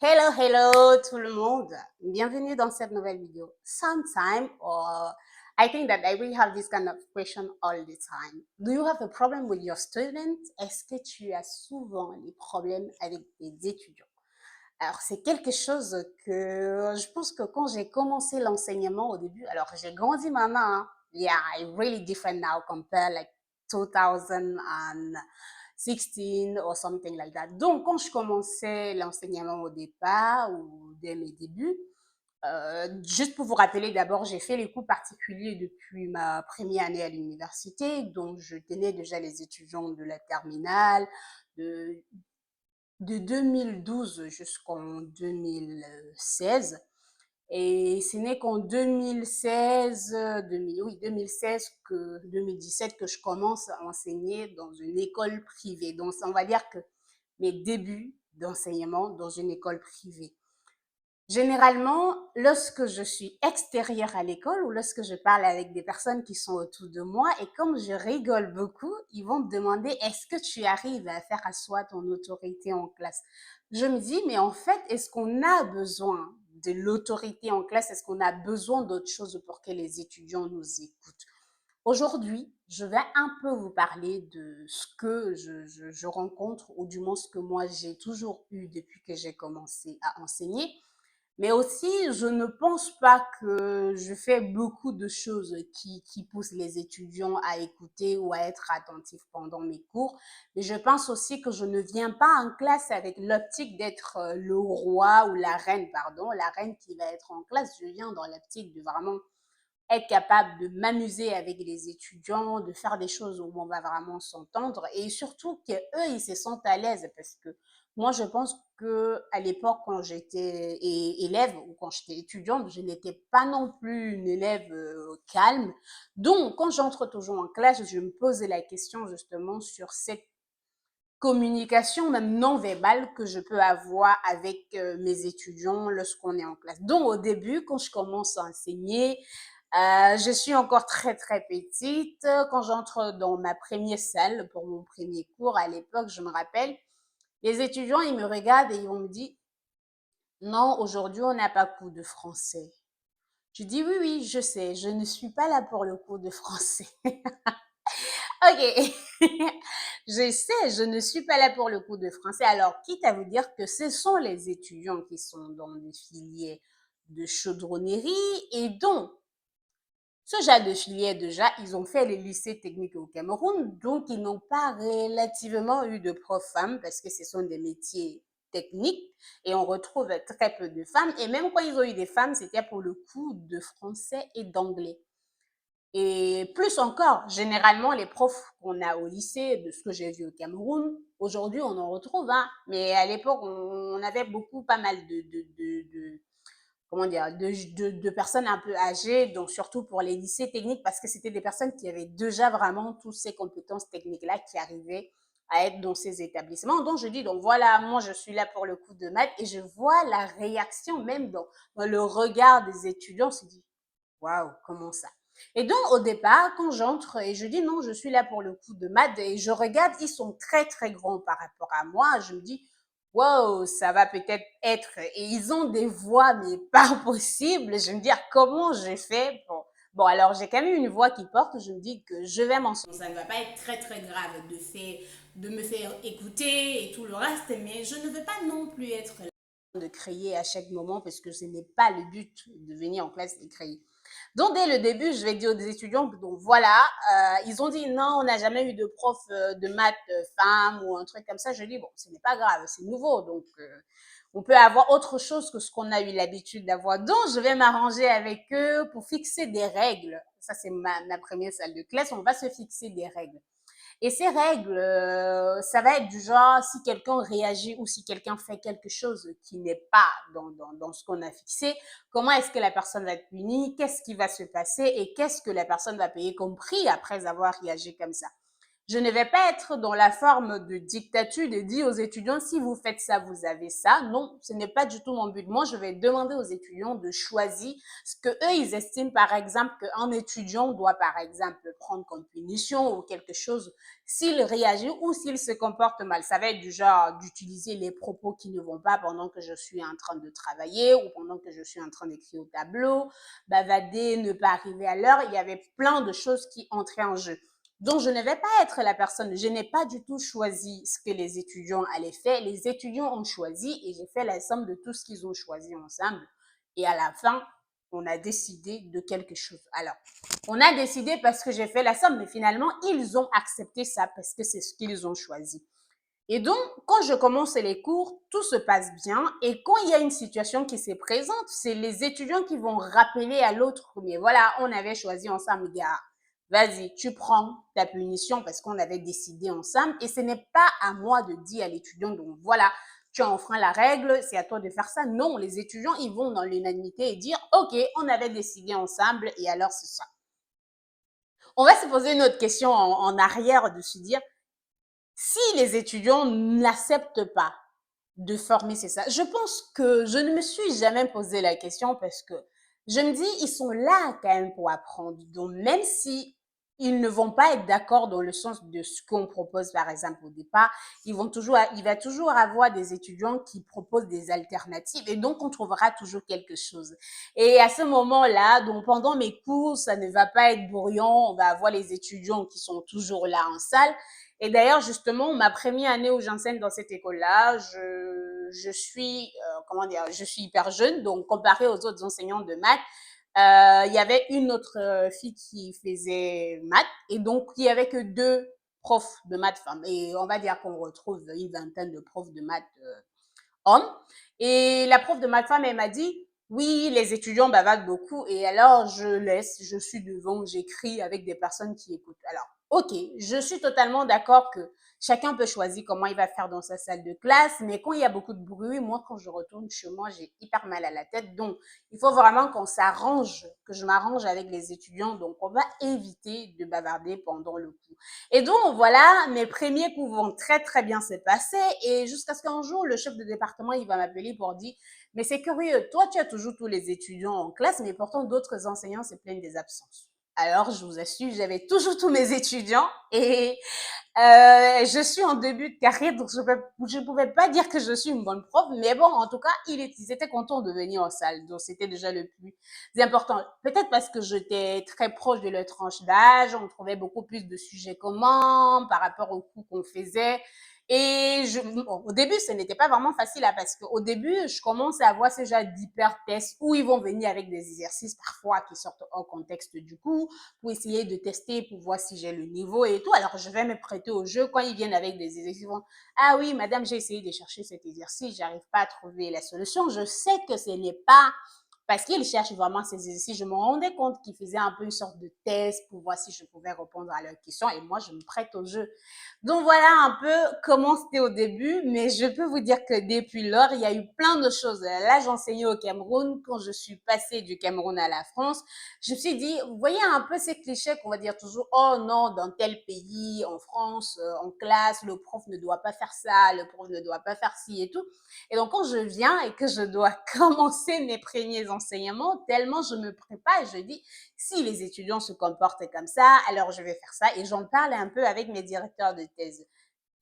Hello, hello tout le monde. Bienvenue dans cette nouvelle vidéo. Sometime, or I think that I will have this kind of question all the time. Do you have a problem with your students? Est-ce que tu as souvent des problèmes avec tes étudiants? Alors, c'est quelque chose que je pense que quand j'ai commencé l'enseignement au début, alors j'ai grandi maintenant, hein. Yeah, I'm really different now compared like 2016 or something like that. Donc, quand je commençais l'enseignement au départ ou dès mes débuts, juste pour vous rappeler, d'abord, j'ai fait les cours particuliers depuis ma première année à l'université, donc je tenais déjà les étudiants de la terminale, de de 2012 jusqu'en 2016. Et ce n'est qu'en 2016, 2017 que je commence à enseigner dans une école privée. Donc, on va dire que mes débuts d'enseignement dans une école privée. Généralement, lorsque je suis extérieure à l'école ou lorsque je parle avec des personnes qui sont autour de moi et comme je rigole beaucoup, ils vont me demander est-ce que tu arrives à faire asseoir ton autorité en classe? Je me dis, mais en fait, est-ce qu'on a besoin de l'autorité en classe? Est-ce qu'on a besoin d'autre chose pour que les étudiants nous écoutent? Aujourd'hui, je vais un peu vous parler de ce que je rencontre, ou du moins ce que moi j'ai toujours eu depuis que j'ai commencé à enseigner. Mais aussi, je ne pense pas que je fais beaucoup de choses qui poussent les étudiants à écouter ou à être attentifs pendant mes cours. Mais je pense aussi que je ne viens pas en classe avec l'optique d'être le roi ou la reine, pardon, la reine qui va être en classe. Je viens dans l'optique de vraiment être capable de m'amuser avec les étudiants, de faire des choses où on va vraiment s'entendre et surtout qu'eux, ils se sentent à l'aise parce que moi, je pense que à l'époque, quand j'étais élève ou quand j'étais étudiante, je n'étais pas non plus une élève calme. Donc, quand j'entre toujours en classe, je me posais la question justement sur cette communication même non verbale que je peux avoir avec mes étudiants lorsqu'on est en classe. Donc, au début, quand je commence à enseigner, je suis encore très, très petite. Quand j'entre dans ma première salle pour mon premier cours, à l'époque, je me rappelle, les étudiants, ils me regardent et ils vont me dire, non, aujourd'hui, on n'a pas cours de français. Je dis, oui, oui, je sais, je ne suis pas là pour le cours de français. Ok, je sais, je ne suis pas là pour le cours de français. Alors, quitte à vous dire que ce sont les étudiants qui sont dans des filières de chaudronnerie et donc, ce genre de filière, déjà, ils ont fait les lycées techniques au Cameroun, donc ils n'ont pas relativement eu de profs femmes parce que ce sont des métiers techniques et on retrouve très peu de femmes. Et même quand ils ont eu des femmes, c'était pour le coup de français et d'anglais. Et plus encore, généralement, les profs qu'on a au lycée, de ce que j'ai vu au Cameroun, aujourd'hui, on en retrouve, hein. Mais à l'époque, on avait beaucoup, pas mal comment dire, de personnes un peu âgées, donc surtout pour les lycées techniques, parce que c'était des personnes qui avaient déjà vraiment toutes ces compétences techniques-là qui arrivaient à être dans ces établissements. Donc, je dis, donc voilà, moi, je suis là pour le coup de maths et je vois la réaction, même dans le regard des étudiants, on se dit, waouh, comment ça? Et donc, au départ, quand j'entre et je dis non, je suis là pour le coup de maths et je regarde, ils sont très, très grands par rapport à moi. Je me dis, wow, ça va peut-être être. Et ils ont des voix, mais pas possible. Je me dis, comment j'ai fait pour. Bon, alors j'ai quand même une voix qui porte. Je me dis que je vais m'en sortir. Ça ne va pas être très, très grave de me faire écouter et tout le reste, mais je ne veux pas non plus être là de crier à chaque moment parce que ce n'est pas le but de venir en classe et crier. Donc, dès le début, je vais dire aux étudiants, donc voilà, ils ont dit non, on n'a jamais eu de prof de maths femme ou un truc comme ça. Je dis, bon, ce n'est pas grave, c'est nouveau, donc on peut avoir autre chose que ce qu'on a eu l'habitude d'avoir. Donc, je vais m'arranger avec eux pour fixer des règles. Ça, c'est ma première salle de classe, on va se fixer des règles. Et ces règles, ça va être du genre, si quelqu'un réagit ou si quelqu'un fait quelque chose qui n'est pas dans ce qu'on a fixé, comment est-ce que la personne va être punie, qu'est-ce qui va se passer et qu'est-ce que la personne va payer comme prix après avoir réagi comme ça. Je ne vais pas être dans la forme de dictature de dire aux étudiants, si vous faites ça, vous avez ça. Non, ce n'est pas du tout mon but. Moi, je vais demander aux étudiants de choisir ce que eux, ils estiment, par exemple, qu'un étudiant doit, par exemple, prendre comme punition ou quelque chose s'il réagit ou s'il se comporte mal. Ça va être du genre d'utiliser les propos qui ne vont pas pendant que je suis en train de travailler ou pendant que je suis en train d'écrire au tableau, bavader, ne pas arriver à l'heure. Il y avait plein de choses qui entraient en jeu. Donc, je ne vais pas être la personne, je n'ai pas du tout choisi ce que les étudiants allaient faire. Les étudiants ont choisi et j'ai fait la somme de tout ce qu'ils ont choisi ensemble. Et à la fin, on a décidé de quelque chose. Alors, on a décidé parce que j'ai fait la somme, mais finalement, ils ont accepté ça parce que c'est ce qu'ils ont choisi. Et donc, quand je commence les cours, tout se passe bien. Et quand il y a une situation qui se présente, c'est les étudiants qui vont rappeler à l'autre, mais voilà, on avait choisi ensemble, gars. Vas-y, tu prends ta punition parce qu'on avait décidé ensemble. Et ce n'est pas à moi de dire à l'étudiant, donc voilà, tu as enfreint la règle, c'est à toi de faire ça. Non, les étudiants, ils vont dans l'unanimité et dire, OK, on avait décidé ensemble et alors c'est ça. On va se poser une autre question en arrière de se dire, si les étudiants n'acceptent pas de former, c'est ça. Je pense que je ne me suis jamais posé la question parce que je me dis, ils sont là quand même pour apprendre. Donc, même si ils ne vont pas être d'accord dans le sens de ce qu'on propose, par exemple, au départ, il va toujours avoir des étudiants qui proposent des alternatives et donc on trouvera toujours quelque chose. Et à ce moment-là, donc pendant mes cours, ça ne va pas être bruyant. On va avoir les étudiants qui sont toujours là en salle. Et d'ailleurs, justement, ma première année où j'enseigne dans cette école-là, je suis, comment dire, je suis hyper jeune, donc comparé aux autres enseignants de maths, il y avait une autre fille qui faisait maths, et donc il y avait que deux profs de maths femmes. Et on va dire qu'on retrouve une vingtaine de profs de maths hommes. Et la prof de maths femme, elle m'a dit, oui, les étudiants bavardent beaucoup. Et alors, je laisse, je suis devant, j'écris avec des personnes qui écoutent. Alors, OK, je suis totalement d'accord que chacun peut choisir comment il va faire dans sa salle de classe, mais quand il y a beaucoup de bruit, moi, quand je retourne chez moi, j'ai hyper mal à la tête. Donc, il faut vraiment qu'on s'arrange, que je m'arrange avec les étudiants. Donc, on va éviter de bavarder pendant le cours. Et donc, voilà, mes premiers cours vont très, très bien se passer. Et jusqu'à ce qu'un jour, le chef de département, il va m'appeler pour dire, mais c'est curieux, toi, tu as toujours tous les étudiants en classe, mais pourtant, d'autres enseignants se plaignent des absences. Alors, je vous assure, j'avais toujours tous mes étudiants et je suis en début de carrière, donc je ne pouvais pas dire que je suis une bonne prof, mais bon, en tout cas, ils étaient contents de venir en salle, donc c'était déjà le plus important. Peut-être parce que j'étais très proche de leur tranche d'âge, on trouvait beaucoup plus de sujets communs par rapport aux cours qu'on faisait. Et bon, au début, ce n'était pas vraiment facile hein, parce qu'au début, je commence à avoir ce genre d'hyper-tests où ils vont venir avec des exercices parfois qui sortent hors contexte du cours pour essayer de tester, pour voir si j'ai le niveau et tout. Alors, je vais me prêter au jeu quand ils viennent avec des exercices. Ils vont, ah oui, madame, j'ai essayé de chercher cet exercice, j'arrive pas à trouver la solution. Je sais que ce n'est pas parce qu'ils cherchent vraiment ces exercices. Je me rendais compte qu'ils faisaient un peu une sorte de test pour voir si je pouvais répondre à leurs questions et moi, je me prête au jeu. Donc voilà un peu comment c'était au début, mais je peux vous dire que depuis lors, il y a eu plein de choses. Là, j'enseignais au Cameroun. Quand je suis passée du Cameroun à la France, je me suis dit, vous voyez un peu ces clichés qu'on va dire toujours, oh non, dans tel pays, en France, en classe, le prof ne doit pas faire ça, le prof ne doit pas faire ci et tout. Et donc, quand je viens et que je dois commencer mes premiers enseignements, tellement je me prépare et je dis, si les étudiants se comportent comme ça, alors je vais faire ça. Et j'en parle un peu avec mes directeurs de thèse.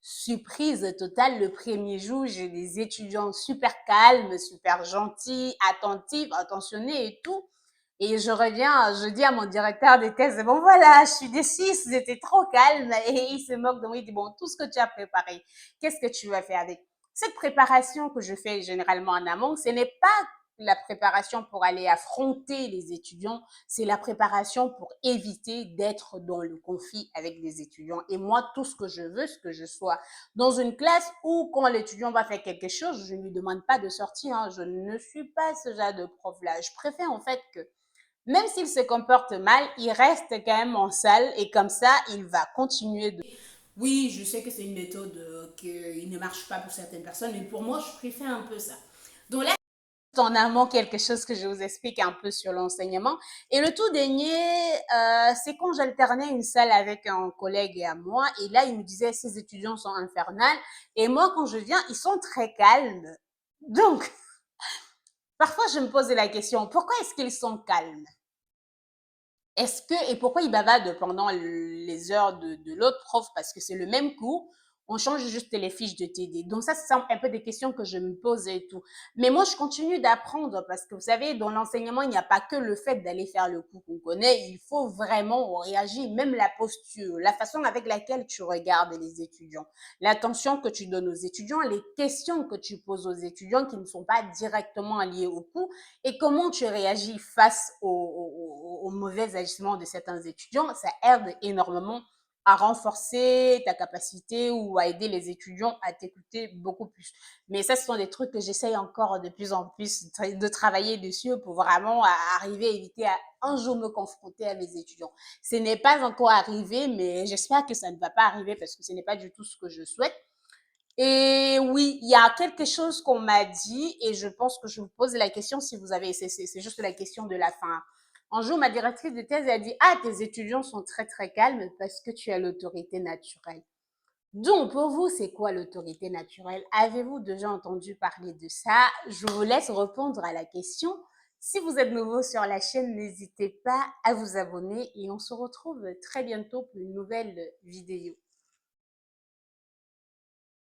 Surprise totale, le premier jour, j'ai des étudiants super calmes, super gentils, attentifs, attentionnés et tout. Et je reviens, je dis à mon directeur de thèse, bon voilà, je suis déçue, vous étiez trop calme. Et il se moque de moi, il dit, bon, tout ce que tu as préparé, qu'est-ce que tu vas faire avec? Cette préparation que je fais généralement en amont, ce n'est pas la préparation pour aller affronter les étudiants, c'est la préparation pour éviter d'être dans le conflit avec les étudiants. Et moi, tout ce que je veux, c'est que je sois dans une classe où quand l'étudiant va faire quelque chose, je ne lui demande pas de sortir. Hein. Je ne suis pas ce genre de prof-là. Je préfère en fait que même s'il se comporte mal, il reste quand même en salle et comme ça, il va continuer de... Oui, je sais que c'est une méthode qui ne marche pas pour certaines personnes, mais pour moi, je préfère un peu ça. Donc là, en amont quelque chose que je vous explique un peu sur l'enseignement. Et le tout dernier, c'est quand j'alternais une salle avec un collègue et à moi. Et là, il me disait, ces étudiants sont infernales. Et moi, quand je viens, ils sont très calmes. Donc, parfois, je me pose la question, pourquoi est-ce qu'ils sont calmes? Est-ce que, et pourquoi ils bavardent pendant les heures de l'autre prof? Parce que c'est le même cours, on change juste les fiches de TD. Donc ça, c'est un peu des questions que je me pose et tout. Mais moi, je continue d'apprendre parce que vous savez, dans l'enseignement, il n'y a pas que le fait d'aller faire le cours qu'on connaît. Il faut vraiment réagir, même la posture, la façon avec laquelle tu regardes les étudiants, l'attention que tu donnes aux étudiants, les questions que tu poses aux étudiants qui ne sont pas directement liées au cours et comment tu réagis face aux mauvais agissements de certains étudiants, ça aide énormément à renforcer ta capacité ou à aider les étudiants à t'écouter beaucoup plus. Mais ça, ce sont des trucs que j'essaye encore de plus en plus de travailler dessus pour vraiment arriver à éviter à un jour me confronter à mes étudiants. Ce n'est pas encore arrivé, mais j'espère que ça ne va pas arriver parce que ce n'est pas du tout ce que je souhaite. Et oui, il y a quelque chose qu'on m'a dit et je pense que je vous pose la question si vous avez, c'est juste la question de la fin. Un jour, ma directrice de thèse a dit, ah, tes étudiants sont très, très calmes parce que tu as l'autorité naturelle. Donc, pour vous, c'est quoi l'autorité naturelle? Avez-vous déjà entendu parler de ça? Je vous laisse répondre à la question. Si vous êtes nouveau sur la chaîne, n'hésitez pas à vous abonner et on se retrouve très bientôt pour une nouvelle vidéo.